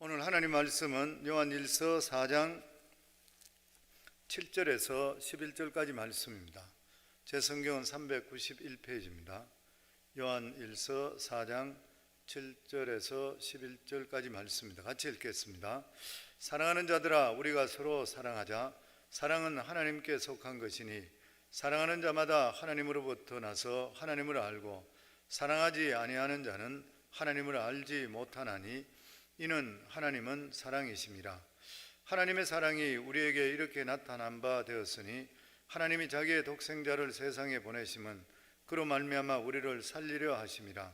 오늘 하나님 말씀은 요한일서 4장 7절에서 11절까지 말씀입니다. 제 성경은 391페이지입니다. 요한일서 4장 7절에서 11절까지 말씀입니다. 같이 읽겠습니다. 사랑하는 자들아, 우리가 서로 사랑하자. 사랑은 하나님께 속한 것이니 사랑하는 자마다 하나님으로부터 나서 하나님을 알고 사랑하지 아니하는 자는 하나님을 알지 못하나니 이는 하나님은 사랑이심이라. 하나님의 사랑이 우리에게 이렇게 나타난 바 되었으니 하나님이 자기의 독생자를 세상에 보내심은 그로 말미암아 우리를 살리려 하심이라.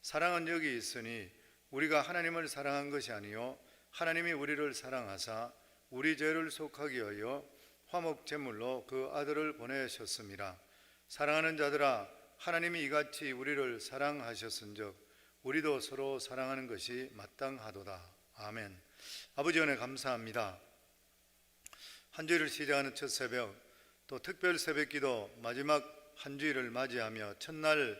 사랑은 여기 있으니 우리가 하나님을 사랑한 것이 아니요 하나님이 우리를 사랑하사 우리 죄를 속하기 위하여 화목 제물로 그 아들을 보내셨습니다. 사랑하는 자들아, 하나님이 이같이 우리를 사랑하셨은즉 우리도 서로 사랑하는 것이 마땅하도다. 아멘. 아버지 은혜 감사합니다. 한 주일을 시작하는 첫 새벽, 또 특별 새벽기도 마지막 한 주일을 맞이하며 첫날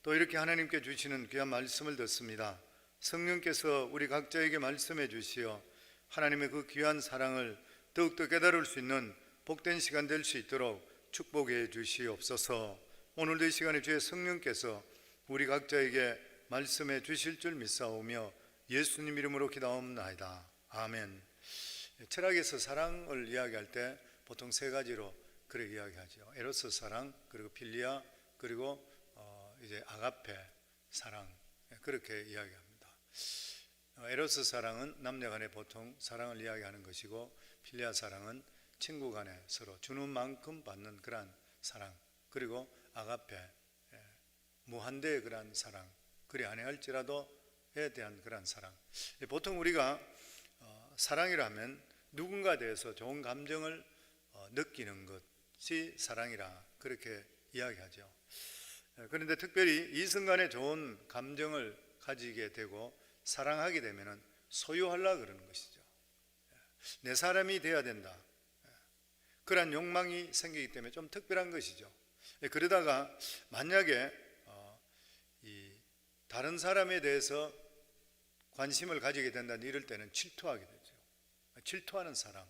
또 이렇게 하나님께 주시는 귀한 말씀을 듣습니다. 성령께서 우리 각자에게 말씀해 주시어 하나님의 그 귀한 사랑을 더욱더 깨달을 수 있는 복된 시간 될 수 있도록 축복해 주시옵소서. 오늘도 이 시간에 주의 성령께서 우리 각자에게 말씀해 주실 줄 믿사오며 예수님 이름으로 기도하옵나이다. 아멘. 철학에서 사랑을 이야기할 때 보통 세 가지로 그렇게 이야기하죠. 에로스 사랑, 그리고 필리아, 그리고 이제 아가페 사랑, 그렇게 이야기합니다. 에로스 사랑은 남녀 간에 보통 사랑을 이야기하는 것이고, 필리아 사랑은 친구 간에 서로 주는 만큼 받는 그러한 사랑, 그리고 아가페, 무한대의 그러한 사랑, 그리 아니할지라도에 대한 그러한 사랑. 보통 우리가 사랑이라면 누군가에 대해서 좋은 감정을 느끼는 것이 사랑이라 그렇게 이야기하죠. 그런데 특별히 이성간에 좋은 감정을 가지게 되고 사랑하게 되면 소유하려고 그러는 것이죠. 내 사람이 되어야 된다, 그러한 욕망이 생기기 때문에 좀 특별한 것이죠. 그러다가 만약에 다른 사람에 대해서 관심을 가지게 된다 이럴 때는 질투하게 되죠. 질투하는 사람.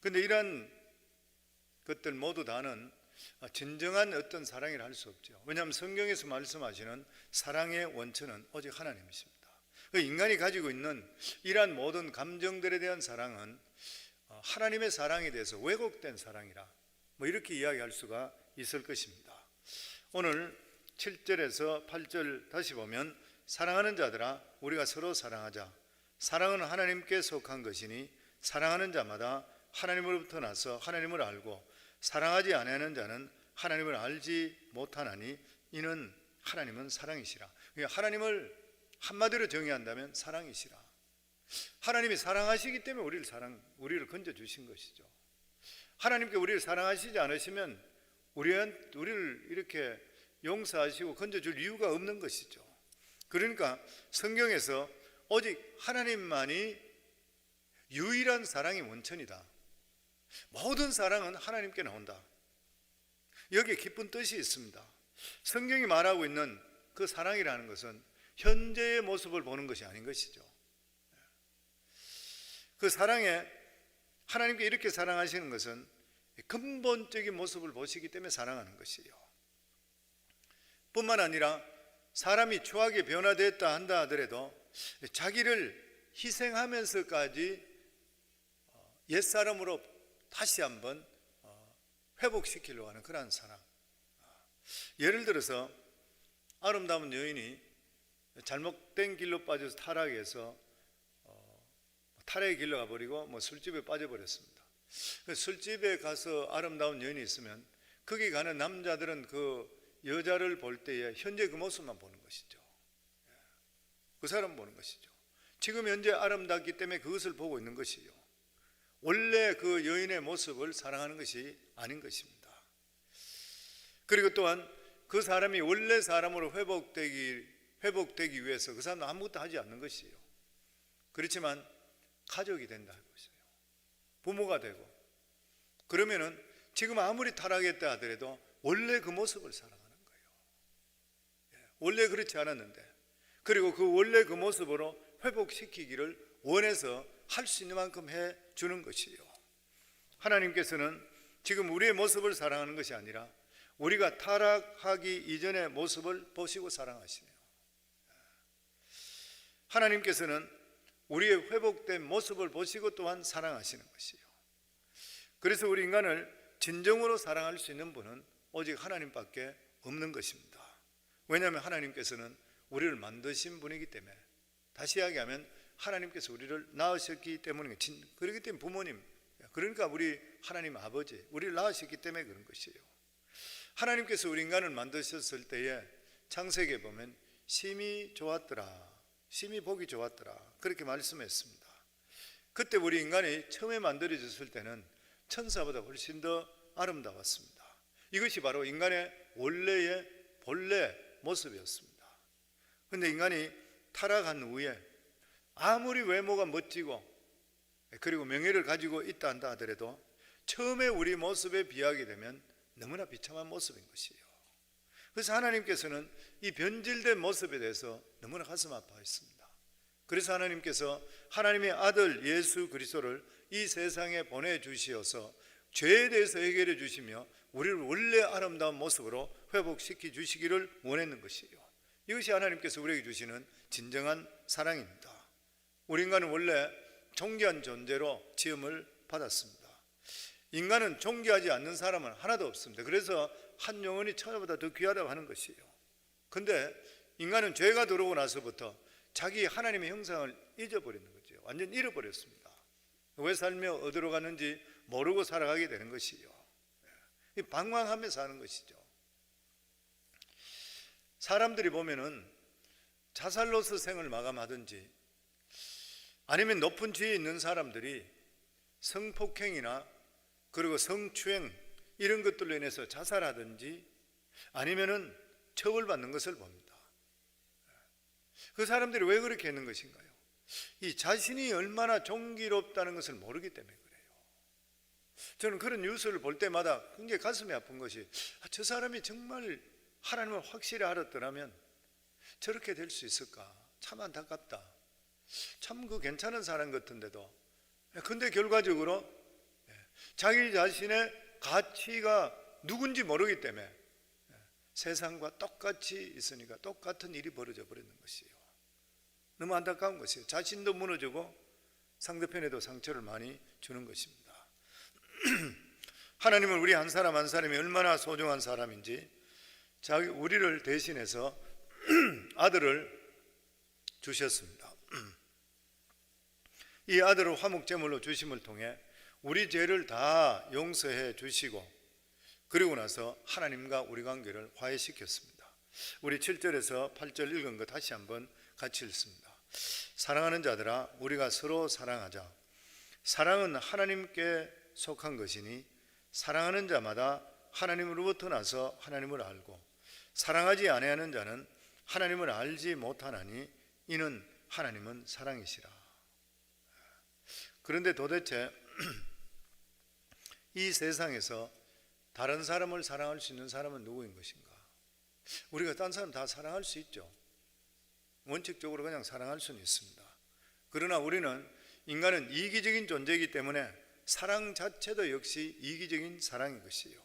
그런데 이런 것들 모두 다는 진정한 어떤 사랑이라 할 수 없죠. 왜냐하면 성경에서 말씀하시는 사랑의 원천은 오직 하나님이십니다. 인간이 가지고 있는 이러한 모든 감정들에 대한 사랑은 하나님의 사랑에 대해서 왜곡된 사랑이라 이렇게 이야기할 수가 있을 것입니다. 오늘 7절에서 8절 다시 보면 사랑하는 자들아, 우리가 서로 사랑하자. 사랑은 하나님께 속한 것이니 사랑하는 자마다 하나님으로부터 나서 하나님을 알고 사랑하지 아니하는 자는 하나님을 알지 못하나니 이는 하나님은 사랑이시라. 그러니까 하나님을 한마디로 정의한다면 사랑이시라. 하나님이 사랑하시기 때문에 우리를 건져주신 것이죠. 하나님께 우리를 사랑하시지 않으시면 우리를 이렇게 용서하시고 건져줄 이유가 없는 것이죠. 그러니까 성경에서 오직 하나님만이 유일한 사랑의 원천이다. 모든 사랑은 하나님께 나온다. 여기에 깊은 뜻이 있습니다. 성경이 말하고 있는 그 사랑이라는 것은 현재의 모습을 보는 것이 아닌 것이죠. 그 사랑에 하나님께 이렇게 사랑하시는 것은 근본적인 모습을 보시기 때문에 사랑하는 것이에요. 뿐만 아니라 사람이 추하게 변화됐다 한다 하더라도 자기를 희생하면서까지 옛사람으로 다시 한번 회복시키려고 하는 그러한 사랑. 예를 들어서 아름다운 여인이 잘못된 길로 빠져서 타락해서 타락의 길로 가버리고 술집에 빠져버렸습니다. 술집에 가서 아름다운 여인이 있으면 거기 가는 남자들은 그 여자를 볼 때에 현재 그 모습만 보는 것이죠. 그 사람 보는 것이죠. 지금 현재 아름답기 때문에 그것을 보고 있는 것이요, 원래 그 여인의 모습을 사랑하는 것이 아닌 것입니다. 그리고 또한 그 사람이 원래 사람으로 회복되기 위해서 그 사람은 아무것도 하지 않는 것이에요. 그렇지만 가족이 된다 것이에요. 부모가 되고 그러면은 지금 아무리 타락했다 하더라도 원래 그 모습을 살아가는 거예요. 원래 그렇지 않았는데, 그리고 그 원래 그 모습으로 회복시키기를 원해서 할 수 있는 만큼 해 주는 것이요. 하나님께서는 지금 우리의 모습을 사랑하는 것이 아니라 우리가 타락하기 이전의 모습을 보시고 사랑하시네요. 하나님께서는 우리의 회복된 모습을 보시고 또한 사랑하시는 것이요. 그래서 우리 인간을 진정으로 사랑할 수 있는 분은 오직 하나님밖에 없는 것입니다. 왜냐하면 하나님께서는 우리를 만드신 분이기 때문에, 다시 이야기하면 하나님께서 우리를 낳으셨기 때문에, 그렇기 때문에 부모님, 그러니까 우리 하나님 아버지, 우리를 낳으셨기 때문에 그런 것이에요. 하나님께서 우리 인간을 만드셨을 때에 창세기에 보면 심히 좋았더라, 심히 보기 좋았더라, 그렇게 말씀했습니다. 그때 우리 인간이 처음에 만들어졌을 때는 천사보다 훨씬 더 아름다웠습니다. 이것이 바로 인간의 원래의 본래 모습이었습니다. 그런데 인간이 타락한 후에 아무리 외모가 멋지고 그리고 명예를 가지고 있다 한다 하더라도 처음에 우리 모습에 비하게 되면 너무나 비참한 모습인 것이에요. 그래서 하나님께서는 이 변질된 모습에 대해서 너무나 가슴 아파했습니다. 그래서 하나님께서 하나님의 아들 예수 그리스도를 이 세상에 보내주시어서 죄에 대해서 해결해 주시며 우리를 원래 아름다운 모습으로 회복시켜 주시기를 원했는 것이에요. 이것이 하나님께서 우리에게 주시는 진정한 사랑입니다. 우리 인간은 원래 존귀한 존재로 지음을 받았습니다. 인간은 존귀하지 않는 사람은 하나도 없습니다. 그래서 한 영혼이 천하보다 더 귀하다고 하는 것이에요. 그런데 인간은 죄가 들어오고 나서부터 자기 하나님의 형상을 잊어버리는 거죠. 완전 잃어버렸습니다. 왜 살며 어디로 가는지 모르고 살아가게 되는 것이요. 방황하며 사는 것이죠. 사람들이 보면은 자살로서 생을 마감하든지 아니면 높은 지위에 있는 사람들이 성폭행이나 그리고 성추행 이런 것들로 인해서 자살하든지 아니면은 처벌받는 것을 봅니다. 그 사람들이 왜 그렇게 했는 것인가요? 이 자신이 얼마나 존귀롭다는 것을 모르기 때문에 그래요. 저는 그런 뉴스를 볼 때마다 굉장히 가슴이 아픈 것이, 저 사람이 정말 하나님을 확실히 알았더라면 저렇게 될 수 있을까? 참 안타깝다. 참 그 괜찮은 사람 같은데도, 근데 결과적으로 자기 자신의 가치가 누군지 모르기 때문에 세상과 똑같이 있으니까 똑같은 일이 벌어져 버리는 것이에요. 너무 안타까운 것이에요. 자신도 무너지고 상대편에도 상처를 많이 주는 것입니다. 하나님은 우리 한 사람 한 사람이 얼마나 소중한 사람인지 우리를 대신해서 아들을 주셨습니다. 이 아들을 화목제물로 주심을 통해 우리 죄를 다 용서해 주시고 그리고 나서 하나님과 우리 관계를 화해시켰습니다. 우리 7절에서 8절 읽은 거 다시 한번 같이 읽습니다. 사랑하는 자들아, 우리가 서로 사랑하자. 사랑은 하나님께 속한 것이니 사랑하는 자마다 하나님으로부터 나서 하나님을 알고 사랑하지 아니하는 자는 하나님을 알지 못하나니 이는 하나님은 사랑이시라. 그런데 도대체 이 세상에서 다른 사람을 사랑할 수 있는 사람은 누구인 것인가? 우리가 딴 사람 다 사랑할 수 있죠. 원칙적으로 그냥 사랑할 수는 있습니다. 그러나 우리는 인간은 이기적인 존재이기 때문에 사랑 자체도 역시 이기적인 사랑인 것이에요.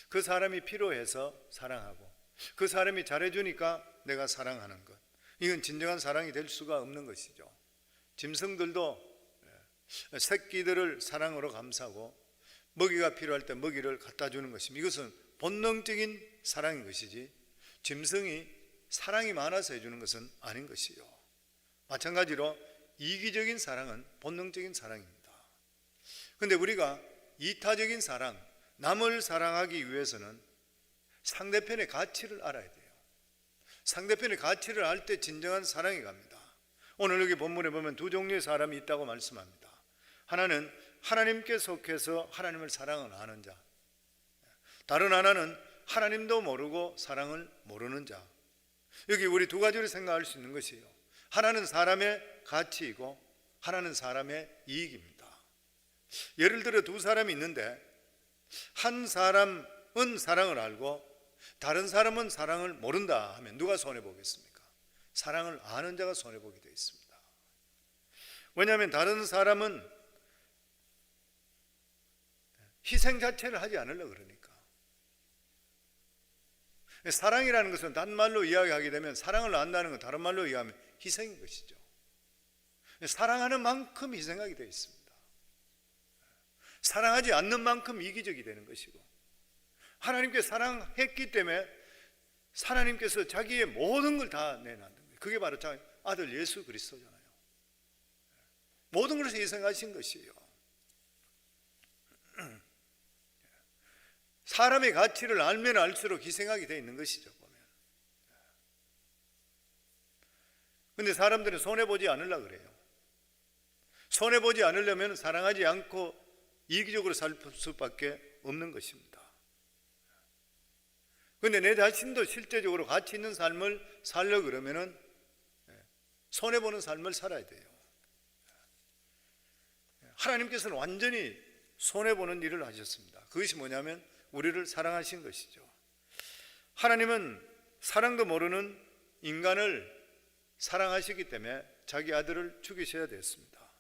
그 사람이 필요해서 사랑하고 그 사람이 잘해주니까 내가 사랑하는 것, 이건 진정한 사랑이 될 수가 없는 것이죠. 짐승들도 새끼들을 사랑으로 감싸고 먹이가 필요할 때 먹이를 갖다 주는 것입니다. 이것은 본능적인 사랑인 것이지 짐승이 사랑이 많아서 해주는 것은 아닌 것이요. 마찬가지로 이기적인 사랑은 본능적인 사랑입니다. 그런데 우리가 이타적인 사랑, 남을 사랑하기 위해서는 상대편의 가치를 알아야 돼요. 상대편의 가치를 알 때 진정한 사랑이 갑니다. 오늘 여기 본문에 보면 두 종류의 사람이 있다고 말씀합니다. 하나는 하나님께 속해서 하나님을 사랑을 아는 자, 다른 하나는 하나님도 모르고 사랑을 모르는 자. 여기 우리 두 가지를 생각할 수 있는 것이에요. 하나는 사람의 가치이고 하나는 사람의 이익입니다. 예를 들어 두 사람이 있는데 한 사람은 사랑을 알고 다른 사람은 사랑을 모른다 하면 누가 손해보겠습니까? 사랑을 아는 자가 손해보게 되어 있습니다. 왜냐하면 다른 사람은 희생 자체를 하지 않으려고 그러니까. 사랑이라는 것은 단말로 이야기하게 되면, 사랑을 안다는 건 다른 말로 이야기하면 희생인 것이죠. 사랑하는 만큼 희생하게 되어 있습니다. 사랑하지 않는 만큼 이기적이 되는 것이고, 하나님께 사랑했기 때문에 하나님께서 자기의 모든 걸 다 내놨는 거예요. 그게 바로 자기 아들 예수 그리스도잖아요. 모든 것을 희생하신 것이에요. 사람의 가치를 알면 알수록 희생하게 되어 있는 것이죠, 보면. 근데 사람들은 손해보지 않으려고 그래요. 손해보지 않으려면 사랑하지 않고 이기적으로 살 수밖에 없는 것입니다. 그런데 내 자신도 실제적으로 가치 있는 삶을 살려고 그러면은 손해보는 삶을 살아야 돼요. 하나님께서는 완전히 손해보는 일을 하셨습니다. 그것이 뭐냐면 우리를 사랑하신 것이죠. 하나님은 사랑도 모르는 인간을 사랑하시기 때문에 자기 아들을 죽이셔야 됐습니다.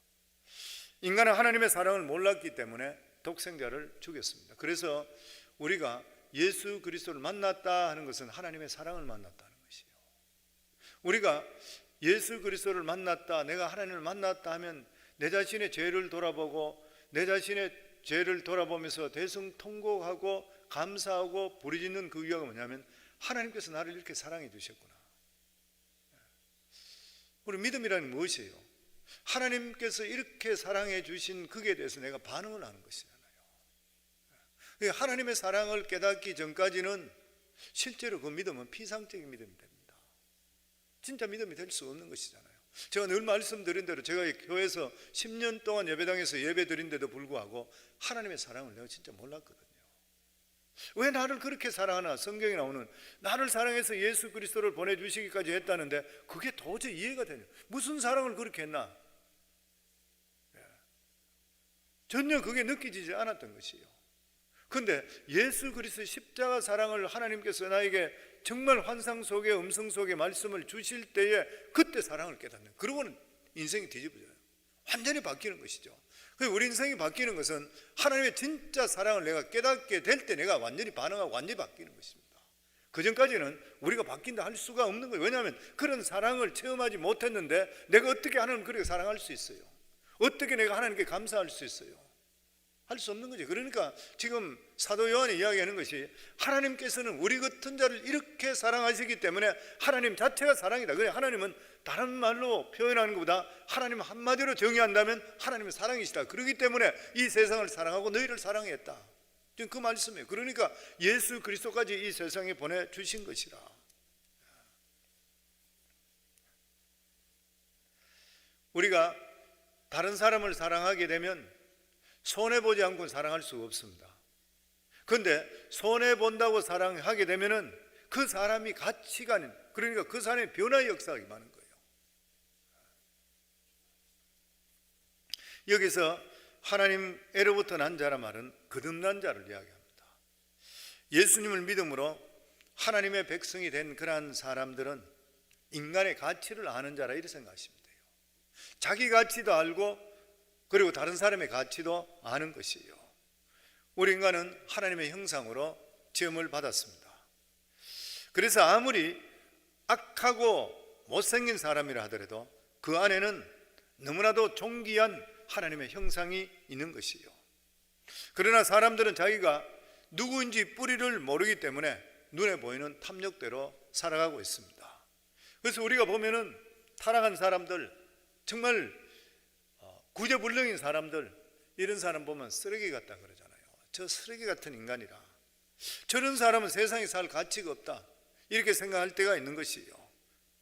인간은 하나님의 사랑을 몰랐기 때문에 독생자를 죽였습니다. 그래서 우리가 예수 그리스도를 만났다 하는 것은 하나님의 사랑을 만났다는 것이에요. 우리가 예수 그리스도를 만났다, 내가 하나님을 만났다 하면 내 자신의 죄를 돌아보고 내 자신의 죄를 돌아보면서 대성통곡하고 감사하고 부르짖는 그 이유가 뭐냐면 하나님께서 나를 이렇게 사랑해 주셨구나. 우리 믿음이라는 무엇이에요? 하나님께서 이렇게 사랑해 주신 그에 대해서 내가 반응을 하는 것이잖아요. 하나님의 사랑을 깨닫기 전까지는 실제로 그 믿음은 피상적인 믿음이 됩니다. 진짜 믿음이 될 수 없는 것이잖아요. 제가 늘 말씀드린 대로 제가 교회에서 10년 동안 예배당에서 예배 드린데도 불구하고 하나님의 사랑을 내가 진짜 몰랐거든요. 왜 나를 그렇게 사랑하나? 성경에 나오는 나를 사랑해서 예수 그리스도를 보내주시기까지 했다는데 그게 도저히 이해가 되냐? 무슨 사랑을 그렇게 했나? 전혀 그게 느껴지지 않았던 것이에요. 그런데 예수 그리스도의 십자가 사랑을 하나님께서 나에게 정말 환상 속에 음성 속에 말씀을 주실 때에 그때 사랑을 깨닫는, 그러고는 인생이 뒤집어져요. 완전히 바뀌는 것이죠. 우리 인생이 바뀌는 것은 하나님의 진짜 사랑을 내가 깨닫게 될 때 내가 완전히 반응하고 완전히 바뀌는 것입니다. 그 전까지는 우리가 바뀐다 할 수가 없는 거예요. 왜냐하면 그런 사랑을 체험하지 못했는데 내가 어떻게 하나님을 그렇게 사랑할 수 있어요? 어떻게 내가 하나님께 감사할 수 있어요? 할 수 없는 거죠. 그러니까 지금 사도 요한이 이야기하는 것이 하나님께서는 우리 같은 자를 이렇게 사랑하시기 때문에 하나님 자체가 사랑이다. 그래, 하나님은 다른 말로 표현하는 것보다 하나님 한마디로 정의한다면 하나님은 사랑이시다. 그렇기 때문에 이 세상을 사랑하고 너희를 사랑했다. 지금 그 말씀이에요. 그러니까 예수 그리스도까지 이 세상에 보내주신 것이라. 우리가 다른 사람을 사랑하게 되면 손해보지 않고 사랑할 수가 없습니다. 그런데 손해본다고 사랑하게 되면은 그 사람이 가치가, 그러니까 그 사람의 변화의 역사가 많은 거예요. 여기서 하나님에로부터 난 자란 말은 거듭난 자를 이야기합니다. 예수님을 믿음으로 하나님의 백성이 된 그러한 사람들은 인간의 가치를 아는 자라 이렇게 생각하시면 돼요. 자기 가치도 알고 그리고 다른 사람의 가치도 아는 것이에요. 우리 인간은 하나님의 형상으로 지음을 받았습니다. 그래서 아무리 악하고 못생긴 사람이라 하더라도 그 안에는 너무나도 존귀한 하나님의 형상이 있는 것이에요. 그러나 사람들은 자기가 누구인지 뿌리를 모르기 때문에 눈에 보이는 탐욕대로 살아가고 있습니다. 그래서 우리가 보면은 타락한 사람들, 정말 구제불능인 사람들, 이런 사람 보면 쓰레기 같다 그러잖아요. 저 쓰레기 같은 인간이라, 저런 사람은 세상에 살 가치가 없다, 이렇게 생각할 때가 있는 것이에요.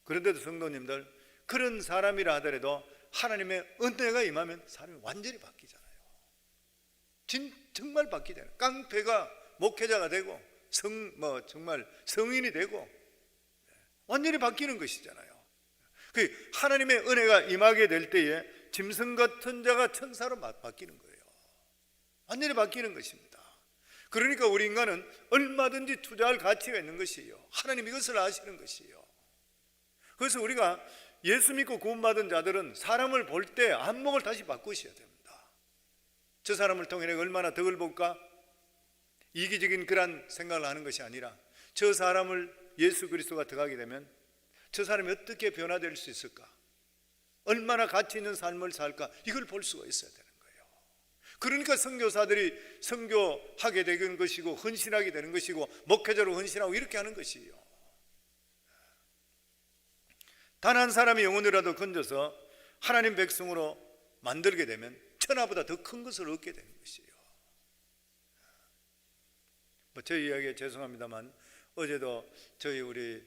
그런데도 성도님들, 그런 사람이라 하더라도 하나님의 은혜가 임하면 사람이 완전히 바뀌잖아요. 정말 바뀌잖아요. 깡패가 목회자가 되고 정말 성인이 되고 완전히 바뀌는 것이잖아요. 그 하나님의 은혜가 임하게 될 때에 짐승 같은 자가 천사로 바뀌는 거예요. 완전히 바뀌는 것입니다. 그러니까 우리 인간은 얼마든지 투자할 가치가 있는 것이에요. 하나님 이것을 아시는 것이에요. 그래서 우리가 예수 믿고 구원받은 자들은 사람을 볼 때 안목을 다시 바꾸셔야 됩니다. 저 사람을 통해 내가 얼마나 덕을 볼까? 이기적인 그런 생각을 하는 것이 아니라 저 사람을 예수 그리스도가 들어가게 되면 저 사람이 어떻게 변화될 수 있을까? 얼마나 가치 있는 삶을 살까? 이걸 볼 수가 있어야 되는 거예요. 그러니까 선교사들이 선교하게 되는 것이고 헌신하게 되는 것이고 목회자로 헌신하고 이렇게 하는 것이에요. 단 한 사람의 영혼이라도 건져서 하나님 백성으로 만들게 되면 천하보다 더 큰 것을 얻게 되는 것이에요. 제 이야기에 죄송합니다만 어제도 저희 우리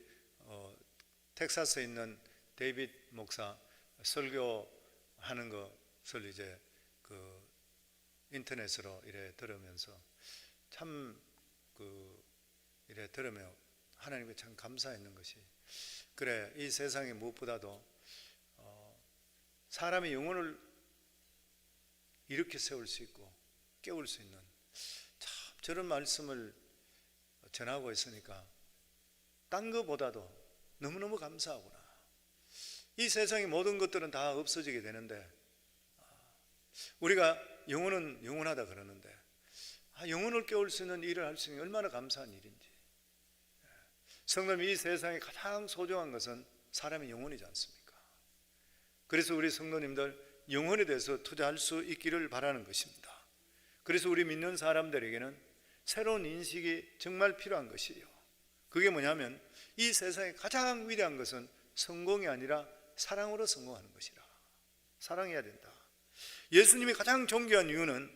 텍사스에 있는 데이빗 목사 설교하는 것을 이제 그 인터넷으로 이래 들으면서 참 이래 들으며 하나님께 참 감사했는 것이, 그래 이 세상에 무엇보다도 사람의 영혼을 이렇게 세울 수 있고 깨울 수 있는 참 저런 말씀을 전하고 있으니까 딴 것보다도 너무너무 감사하구나. 이 세상의 모든 것들은 다 없어지게 되는데 우리가 영혼은 영원하다 그러는데 영혼을 깨울 수 있는 일을 할 수 있는 게 얼마나 감사한 일인지. 성도님, 이 세상에 가장 소중한 것은 사람의 영혼이지 않습니까? 그래서 우리 성도님들 영혼에 대해서 투자할 수 있기를 바라는 것입니다. 그래서 우리 믿는 사람들에게는 새로운 인식이 정말 필요한 것이에요. 그게 뭐냐면 이 세상에 가장 위대한 것은 성공이 아니라 사랑으로 성공하는 것이라. 사랑해야 된다. 예수님이 가장 존귀한 이유는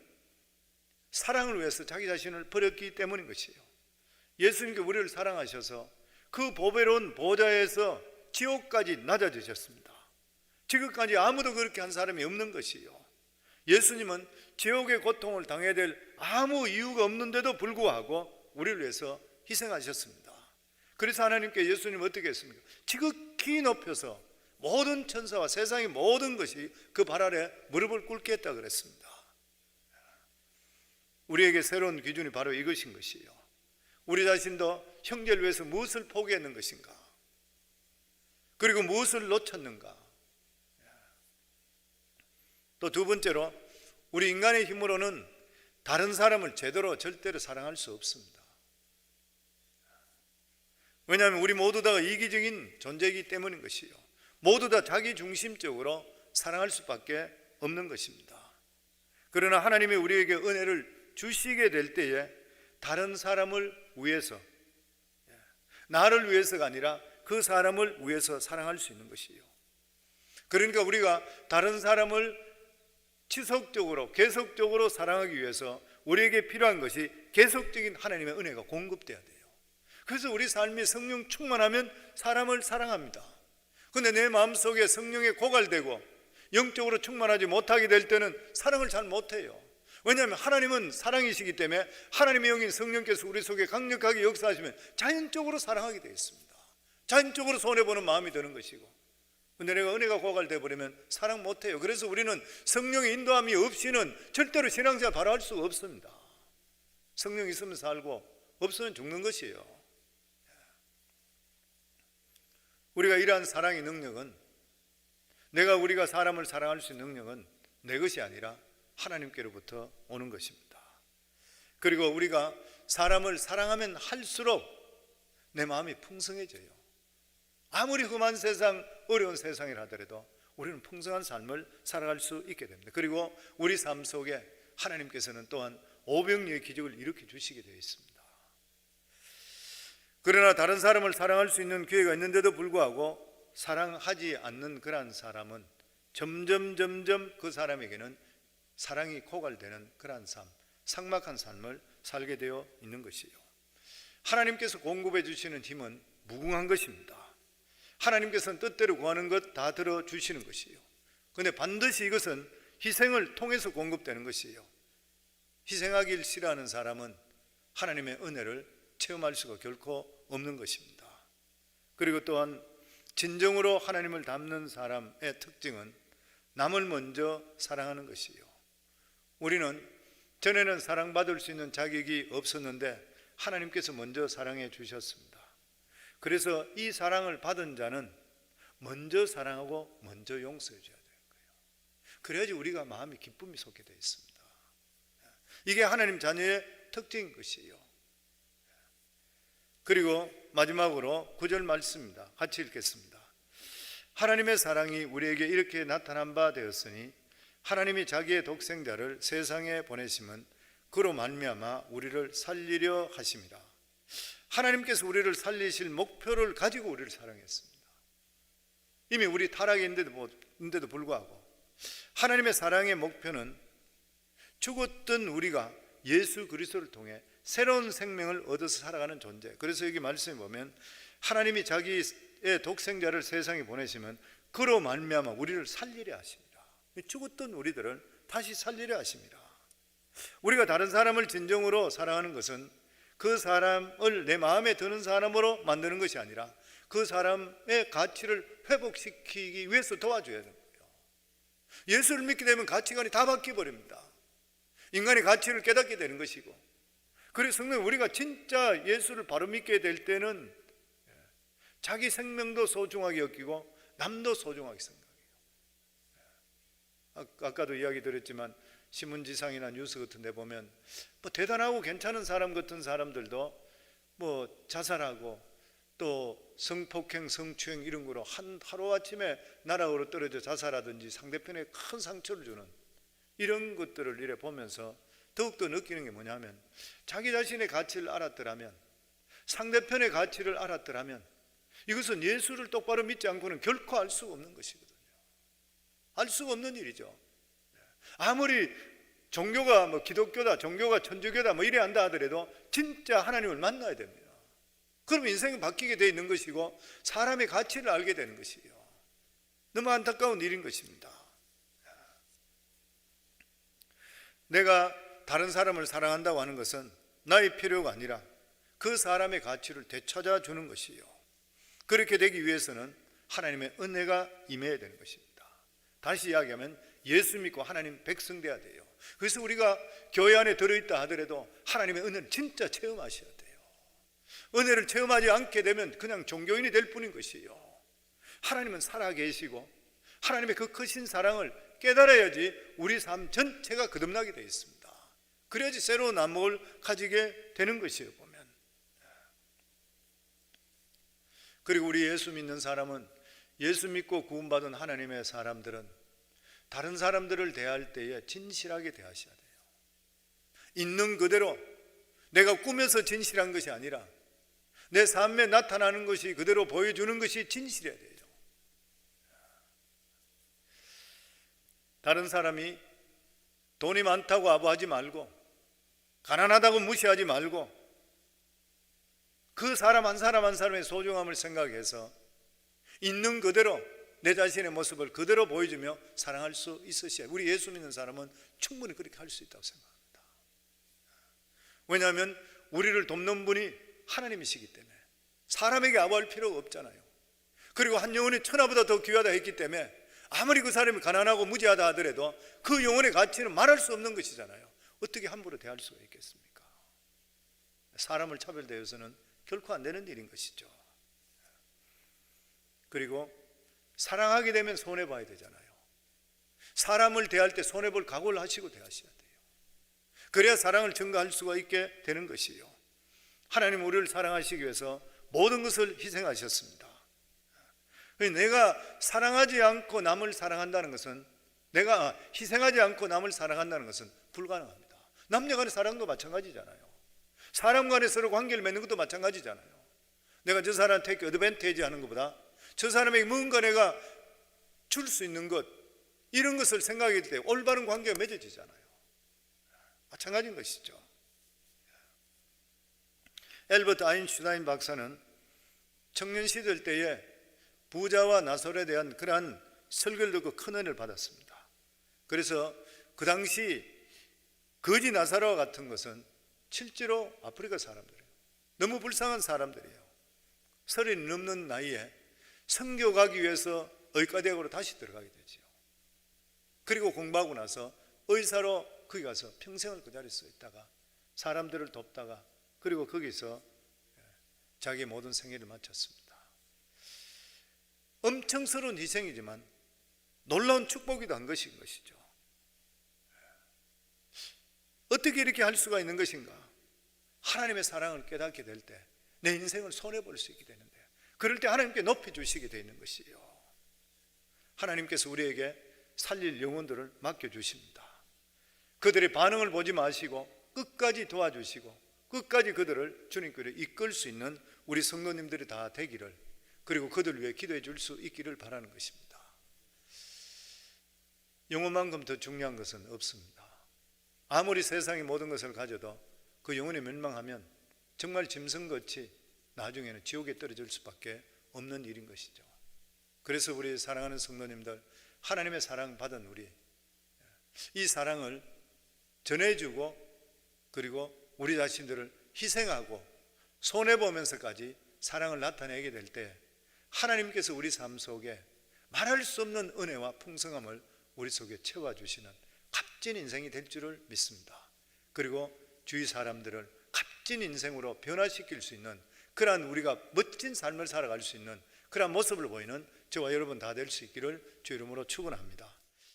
사랑을 위해서 자기 자신을 버렸기 때문인 것이에요. 예수님께 우리를 사랑하셔서 그 보배로운 보좌에서 지옥까지 낮아지셨습니다. 지금까지 아무도 그렇게 한 사람이 없는 것이에요. 예수님은 지옥의 고통을 당해야 될 아무 이유가 없는데도 불구하고 우리를 위해서 희생하셨습니다. 그래서 하나님께 예수님은 어떻게 했습니까? 지극히 높여서 모든 천사와 세상의 모든 것이 그 발 아래 무릎을 꿇게 했다 그랬습니다. 우리에게 새로운 기준이 바로 이것인 것이에요. 우리 자신도 형제를 위해서 무엇을 포기했는 것인가? 그리고 무엇을 놓쳤는가? 또 두 번째로 우리 인간의 힘으로는 다른 사람을 제대로 절대로 사랑할 수 없습니다. 왜냐하면 우리 모두 다 이기적인 존재이기 때문인 것이요, 모두 다 자기 중심적으로 사랑할 수밖에 없는 것입니다. 그러나 하나님이 우리에게 은혜를 주시게 될 때에 다른 사람을 위해서, 나를 위해서가 아니라 그 사람을 위해서 사랑할 수 있는 것이에요. 그러니까 우리가 다른 사람을 지속적으로 계속적으로 사랑하기 위해서 우리에게 필요한 것이 계속적인 하나님의 은혜가 공급돼야 돼요. 그래서 우리 삶이 성령 충만하면 사람을 사랑합니다. 그런데 내 마음속에 성령에 고갈되고 영적으로 충만하지 못하게 될 때는 사랑을 잘 못해요. 왜냐하면 하나님은 사랑이시기 때문에 하나님의 영인 성령께서 우리 속에 강력하게 역사하시면 자연적으로 사랑하게 되어 있습니다. 자연적으로 손해보는 마음이 드는 것이고, 근데 내가 은혜가 고갈돼 버리면 사랑 못해요. 그래서 우리는 성령의 인도함이 없이는 절대로 신앙생활 바로 할 수가 없습니다. 성령 있으면 살고 없으면 죽는 것이에요. 우리가 이러한 사랑의 능력은, 우리가 사람을 사랑할 수 있는 능력은 내 것이 아니라 하나님께로부터 오는 것입니다. 그리고 우리가 사람을 사랑하면 할수록 내 마음이 풍성해져요. 아무리 험한 세상, 어려운 세상이라 하더라도 우리는 풍성한 삶을 살아갈 수 있게 됩니다. 그리고 우리 삶 속에 하나님께서는 또한 오병이의 기적을 일으켜 주시게 되어 있습니다. 그러나 다른 사람을 사랑할 수 있는 기회가 있는데도 불구하고 사랑하지 않는 그러한 사람은 점점 그 사람에게는 사랑이 고갈되는 그러한 삶, 삭막한 삶을 살게 되어 있는 것이에요. 하나님께서 공급해 주시는 힘은 무궁한 것입니다. 하나님께서는 뜻대로 구하는 것 다 들어주시는 것이에요. 그런데 반드시 이것은 희생을 통해서 공급되는 것이에요. 희생하기를 싫어하는 사람은 하나님의 은혜를 체험할 수가 결코 없는 것입니다. 그리고 또한 진정으로 하나님을 닮는 사람의 특징은 남을 먼저 사랑하는 것이에요. 우리는 전에는 사랑받을 수 있는 자격이 없었는데 하나님께서 먼저 사랑해 주셨습니다. 그래서 이 사랑을 받은 자는 먼저 사랑하고 먼저 용서해 줘야 되는 거예요. 그래야지 우리가 마음이 기쁨이 솟게 되어 있습니다. 이게 하나님 자녀의 특징인 것이에요. 그리고 마지막으로 9절 말씀입니다. 같이 읽겠습니다. 하나님의 사랑이 우리에게 이렇게 나타난 바 되었으니 하나님이 자기의 독생자를 세상에 보내심은 그로 말미암아 우리를 살리려 하심이라. 하나님께서 우리를 살리실 목표를 가지고 우리를 사랑했습니다. 이미 우리 타락에 있는데도 불구하고 하나님의 사랑의 목표는 죽었던 우리가 예수 그리스도를 통해 새로운 생명을 얻어서 살아가는 존재. 그래서 여기 말씀에 보면 하나님이 자기의 독생자를 세상에 보내시면 그로 말미암아 우리를 살리려 하십니다. 죽었던 우리들을 다시 살리려 하십니다. 우리가 다른 사람을 진정으로 사랑하는 것은 그 사람을 내 마음에 드는 사람으로 만드는 것이 아니라 그 사람의 가치를 회복시키기 위해서 도와줘야 되는 거예요. 예수를 믿게 되면 가치관이 다 바뀌어버립니다. 인간의 가치를 깨닫게 되는 것이고, 그래서 성도님, 우리가 진짜 예수를 바로 믿게 될 때는 자기 생명도 소중하게 여기고 남도 소중하게 생각해요. 아까도 이야기 드렸지만 신문지상이나 뉴스 같은 데 보면 뭐 대단하고 괜찮은 사람 같은 사람들도 뭐 자살하고 또 성폭행, 성추행 이런 거로 하루아침에 나락으로 떨어져 자살하든지 상대편에 큰 상처를 주는 이런 것들을 이래 보면서 더욱더 느끼는 게 뭐냐면, 자기 자신의 가치를 알았더라면, 상대편의 가치를 알았더라면 이것은 예수를 똑바로 믿지 않고는 결코 알 수가 없는 것이거든요. 알 수가 없는 일이죠. 아무리 종교가 뭐 기독교다, 종교가 천주교다 뭐 이래 한다 하더라도 진짜 하나님을 만나야 됩니다. 그럼 인생이 바뀌게 되어 있는 것이고 사람의 가치를 알게 되는 것이에요. 너무 안타까운 일인 것입니다. 내가 다른 사람을 사랑한다고 하는 것은 나의 필요가 아니라 그 사람의 가치를 되찾아 주는 것이에요. 그렇게 되기 위해서는 하나님의 은혜가 임해야 되는 것입니다. 다시 이야기하면 예수 믿고 하나님 백성 돼야 돼요. 그래서 우리가 교회 안에 들어있다 하더라도 하나님의 은혜를 진짜 체험하셔야 돼요. 은혜를 체험하지 않게 되면 그냥 종교인이 될 뿐인 것이에요. 하나님은 살아계시고 하나님의 그 크신 사랑을 깨달아야지 우리 삶 전체가 거듭나게 되어 있습니다. 그래야지 새로운 안목을 가지게 되는 것이에요, 보면. 그리고 우리 예수 믿는 사람은, 예수 믿고 구원받은 하나님의 사람들은 다른 사람들을 대할 때에 진실하게 대하셔야 돼요. 있는 그대로, 내가 꾸며서 진실한 것이 아니라 내 삶에 나타나는 것이 그대로 보여주는 것이 진실해야 돼요. 다른 사람이 돈이 많다고 아부하지 말고, 가난하다고 무시하지 말고, 그 사람 한 사람 한 사람의 소중함을 생각해서 있는 그대로 내 자신의 모습을 그대로 보여주며 사랑할 수 있으셔야, 우리 예수 믿는 사람은 충분히 그렇게 할 수 있다고 생각합니다. 왜냐하면 우리를 돕는 분이 하나님이시기 때문에 사람에게 아부할 필요가 없잖아요. 그리고 한 영혼이 천하보다 더 귀하다 했기 때문에 아무리 그 사람이 가난하고 무지하다 하더라도 그 영혼의 가치는 말할 수 없는 것이잖아요. 어떻게 함부로 대할 수가 있겠습니까? 사람을 차별대해서는 결코 안 되는 일인 것이죠. 그리고 사랑하게 되면 손해봐야 되잖아요. 사람을 대할 때 손해볼 각오를 하시고 대하셔야 돼요. 그래야 사랑을 증거할 수가 있게 되는 것이에요. 하나님 우리를 사랑하시기 위해서 모든 것을 희생하셨습니다. 내가 사랑하지 않고 남을 사랑한다는 것은, 내가 희생하지 않고 남을 사랑한다는 것은 불가능합니다. 남녀 간의 사랑도 마찬가지잖아요. 사람 간에 서로 관계를 맺는 것도 마찬가지잖아요. 내가 저 사람한테 어드밴테이지 하는 것보다 저 사람에게 뭔가 내가 줄 수 있는 것, 이런 것을 생각할 때 올바른 관계가 맺어지잖아요. 마찬가지인 것이죠. 엘버트 아인슈타인 박사는 청년 시절 때에 부자와 나설에 대한 그러한 설교를 듣고 큰 은혜를 받았습니다. 그래서 그 당시 거지 나사로와 같은 것은 실제로 아프리카 사람들이에요. 너무 불쌍한 사람들이에요. 30 넘는 나이에 선교 가기 위해서 의과대학으로 다시 들어가게 되죠. 그리고 공부하고 나서 의사로 거기 가서 평생을 그 자리에 있다가 사람들을 돕다가 그리고 거기서 자기의 모든 생애를 마쳤습니다. 엄청스러운 희생이지만 놀라운 축복이도 한 것인 것이죠. 어떻게 이렇게 할 수가 있는 것인가? 하나님의 사랑을 깨닫게 될 때 내 인생을 손해볼 수 있게 되는데, 그럴 때 하나님께 높여주시게 되어 있는 것이에요. 하나님께서 우리에게 살릴 영혼들을 맡겨주십니다. 그들의 반응을 보지 마시고 끝까지 도와주시고 끝까지 그들을 주님께로 이끌 수 있는 우리 성도님들이 다 되기를, 그리고 그들을 위해 기도해 줄 수 있기를 바라는 것입니다. 영혼만큼 더 중요한 것은 없습니다. 아무리 세상의 모든 것을 가져도 그 영혼이 멸망하면 정말 짐승같이 나중에는 지옥에 떨어질 수밖에 없는 일인 것이죠. 그래서 우리 사랑하는 성도님들, 하나님의 사랑 받은 우리, 이 사랑을 전해주고 그리고 우리 자신들을 희생하고 손해보면서까지 사랑을 나타내게 될 때 하나님께서 우리 삶 속에 말할 수 없는 은혜와 풍성함을 우리 속에 채워주시는 값진 인생이 될 줄을 믿습니다. 그리고 주위 사람들을 값진 인생으로 변화시킬 수 있는 그러한 우리가 멋진 삶을 살아갈 수 있는 그러한 모습을 보이는 저와 여러분 다 될 수 있기를 주 이름으로 축원합니다.